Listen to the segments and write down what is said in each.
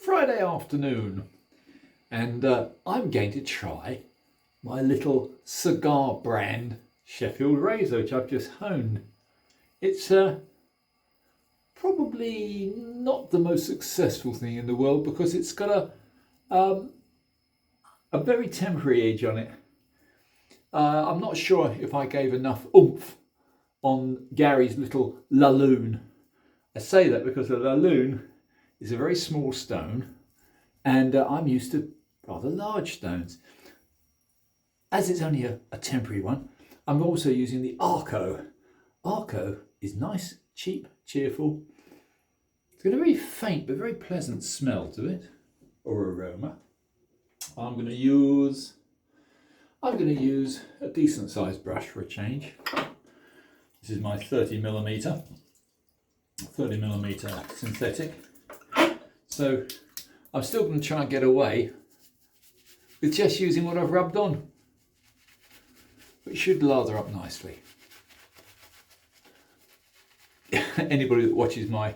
Friday afternoon, and I'm going to try my little Cigar Brand Sheffield razor, which I've just honed. It's probably not the most successful thing in the world because it's got a very temporary edge on it. I'm not sure if I gave enough oomph on Gary's little lalloon. I say that because a lalloon is a very small stone, and I'm used to rather large stones. As it's only a temporary one, I'm also using the Arco. Arco is nice, cheap, cheerful. It's got a very faint but very pleasant smell to it, or aroma. I'm going to use a decent sized brush for a change. This is my 30mm synthetic. So I'm still going to try and get away with just using what I've rubbed on. It should lather up nicely. Anybody that watches my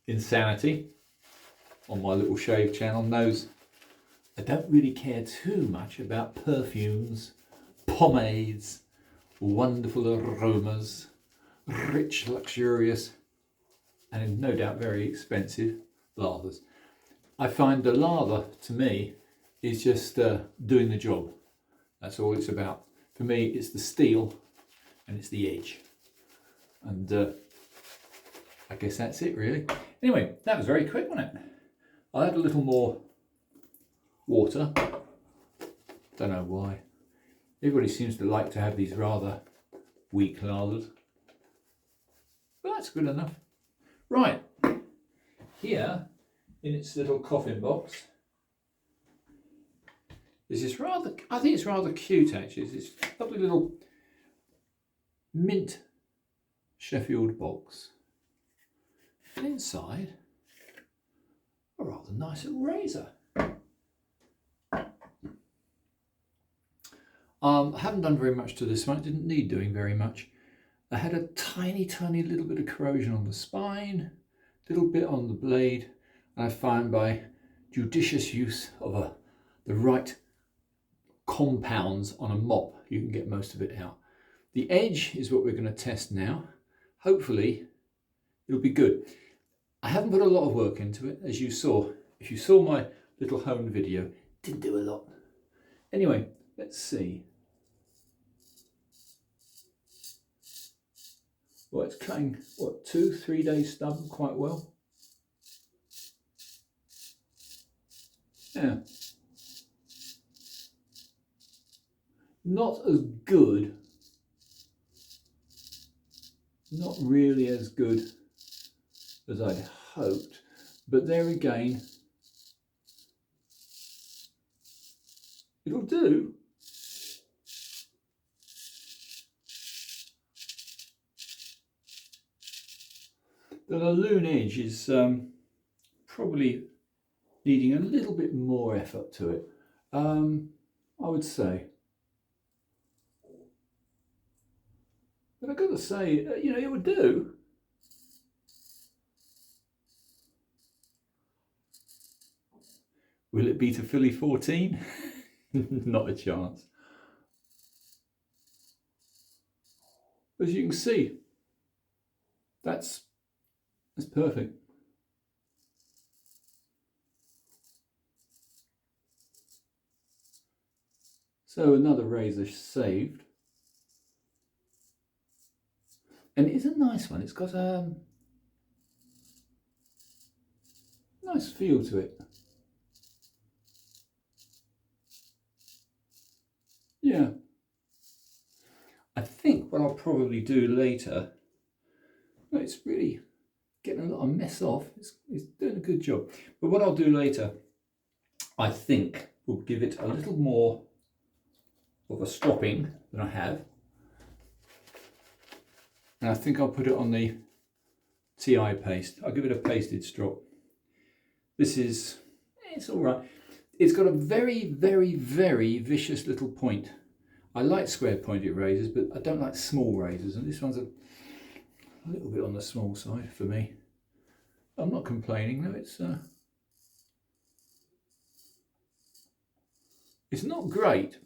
insanity on my little shave channel knows I don't really care too much about perfumes, pomades, wonderful aromas, rich, luxurious, and no doubt very expensive lathers. I find the lather, to me, is just doing the job. That's all it's about. For me, it's the steel and it's the edge. And I guess that's it, really. Anyway, that was very quick, wasn't it? I'll add a little more water. Don't know why. Everybody seems to like to have these rather weak lathers. But that's good enough. Right, here in its little coffin box is this rather, I think it's rather cute actually. It's this lovely little mint Sheffield box. And inside, a rather nice little razor. I haven't done very much to this one. It didn't need doing very much. I had a tiny little bit of corrosion on the spine, little bit on the blade, and I find by judicious use of the right compounds on a mop, you can get most of it out. The edge is what we're going to test now. Hopefully it'll be good. I haven't put a lot of work into it, as you saw. If you saw my little home video, didn't do a lot. Anyway, let's see. Well, it's cutting, what, 2-3 days stubborn quite well. Yeah. Not as good, not really as good as I'd hoped, but there again, it'll do. The lalloon edge is probably needing a little bit more effort to it, I would say. But I've got to say, you know, it would do. Will it beat a Philly 14? Not a chance. As you can see, that's perfect. So another razor saved. And it is a nice one. It's got a nice feel to it. Yeah. I think what I'll probably do later, well, it's really getting a lot of mess off. It's doing a good job. But what I'll do later, I think, will give it a little more of a stropping than I have. And I think I'll put it on the TI paste. I'll give it a pasted strop. This is, it's all right. It's got a very vicious little point. I like square pointed razors, but I don't like small razors, and this one's a little bit on the small side for me. I'm not complaining though, it's It's not great.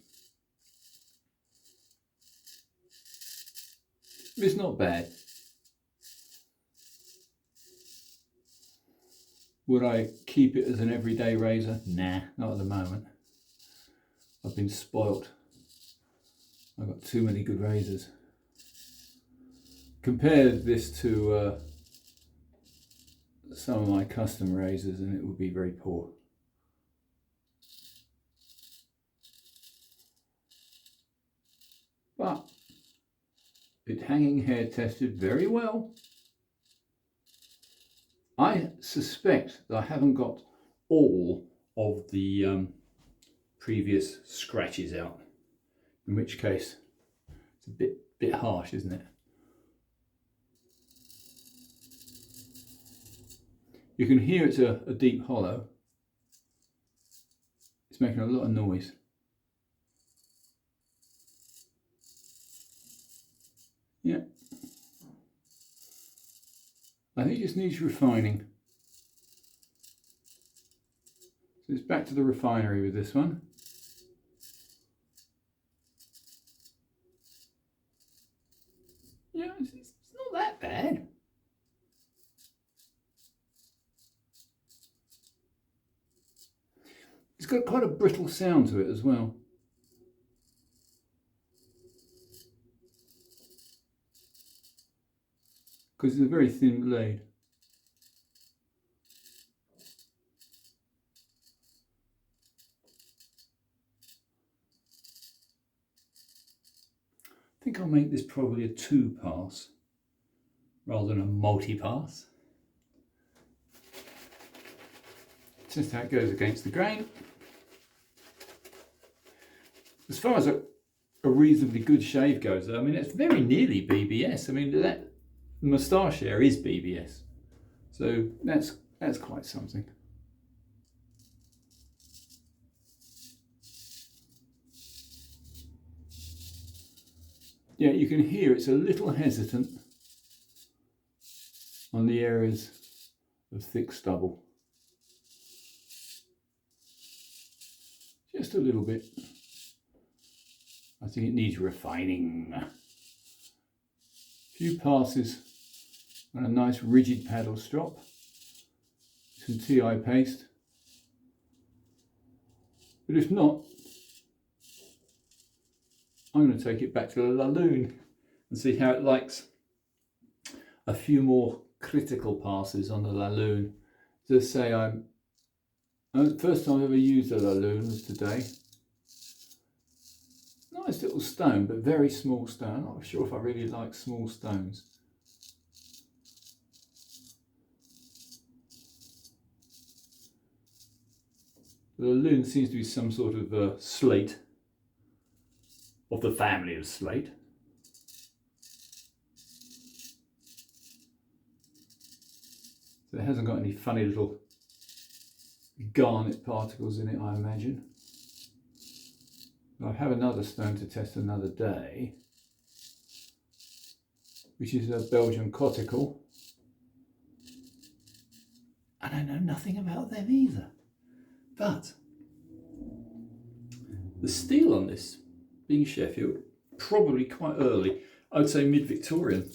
It's not bad. Would I keep it as an everyday razor? Nah, not at the moment. I've been spoilt. I've got too many good razors. Compare this to some of my custom razors and it would be very poor. But it's hanging hair tested very well. I suspect that I haven't got all of the previous scratches out, in which case it's a bit harsh, isn't it? You can hear it's a deep hollow. It's making a lot of noise. Yeah. I think it just needs refining. So it's back to the refinery with this one. Yeah, it's not that bad. It's got quite a brittle sound to it as well. Because it's a very thin blade. I think I'll make this probably a 2-pass rather than a multi-pass. Just how it goes against the grain. As far as a reasonably good shave goes, I mean, it's very nearly BBS. I mean, that moustache hair is BBS, so that's quite something. Yeah, you can hear it's a little hesitant on the areas of thick stubble. Just a little bit. I think it needs refining. A few passes on a nice rigid paddle strop. Some TI paste. But if not, I'm going to take it back to the Laloon and see how it likes a few more critical passes on the Laloon. Just say the first time I ever used a Laloon was today. Nice little stone, but very small stone. I'm not sure if I really like small stones. The Laloon seems to be some sort of slate, of the family of slate. So it hasn't got any funny little garnet particles in it, I imagine. I have another stone to test another day, which is a Belgian cortical. And I know nothing about them either. But the steel on this, being Sheffield, probably quite early. I would say mid-Victorian.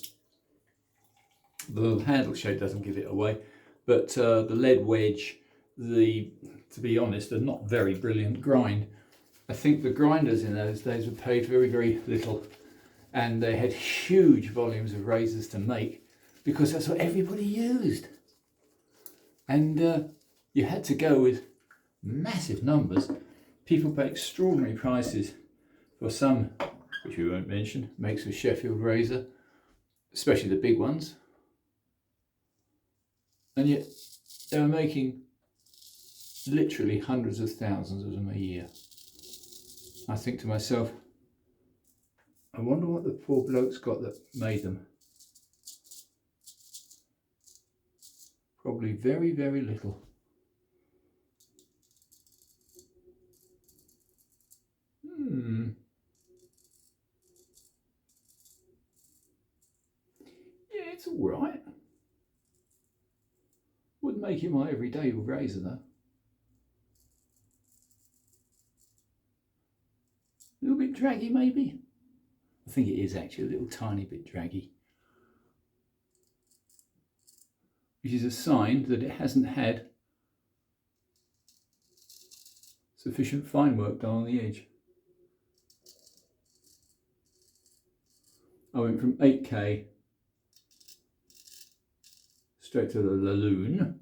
The handle shape doesn't give it away, but the lead wedge, to be honest, are not very brilliant grind. I think the grinders in those days were paid very, very little, and they had huge volumes of razors to make because that's what everybody used. And you had to go with massive numbers. People pay extraordinary prices for some, which we won't mention, makes a Sheffield razor, especially the big ones. And yet they were making literally hundreds of thousands of them a year. I think to myself, I wonder what the poor blokes got that made them. Probably very, very little. Yeah, it's all right. Wouldn't make it my everyday razor though. draggy maybe. I think it is actually a little tiny bit draggy, which is a sign that it hasn't had sufficient fine work done on the edge. I went from 8K straight to the Laloon.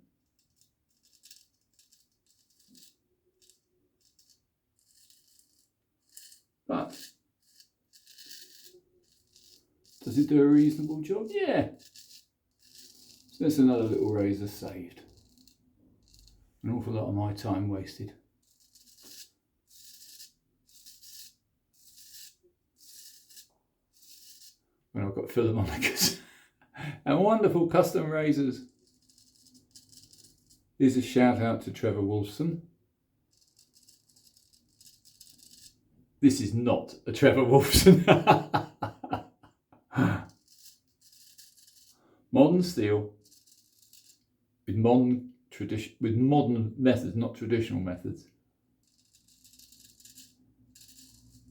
But does it do a reasonable job? Yeah. So that's another little razor saved. An awful lot of my time wasted. When I've got Philharmonicas and wonderful custom razors. Here's a shout out to Trevor Wolfson. This is not a Trevor Wolfson. Modern steel with modern methods, not traditional methods.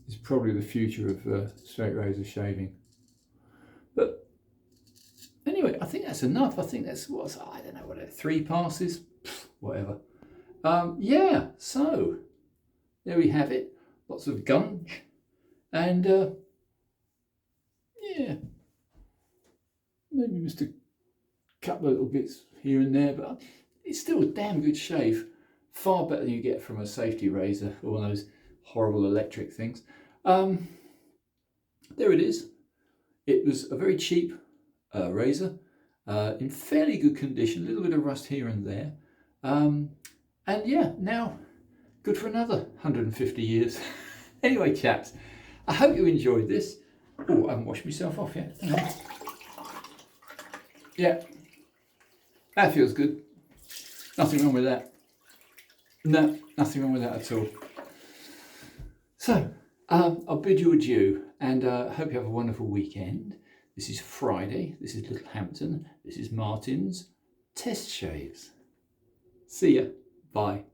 It's probably the future of straight razor shaving. But anyway, I think that's enough. I think that's I don't know what 3 passes, whatever. Yeah, so there we have it. Lots of gunge, and yeah, maybe just a couple of little bits here and there, but it's still a damn good shave. Far better than you get from a safety razor or one of those horrible electric things. There it is. It was a very cheap razor, in fairly good condition, a little bit of rust here and there. And yeah, now good for another 150 years. Anyway, chaps, I hope you enjoyed this. Oh, I haven't washed myself off yet. Yeah, that feels good. Nothing wrong with that. No, nothing wrong with that at all. So, I'll bid you adieu, and hope you have a wonderful weekend. This is Friday. This is Littlehampton. This is Martin's Test Shaves. See ya. Bye.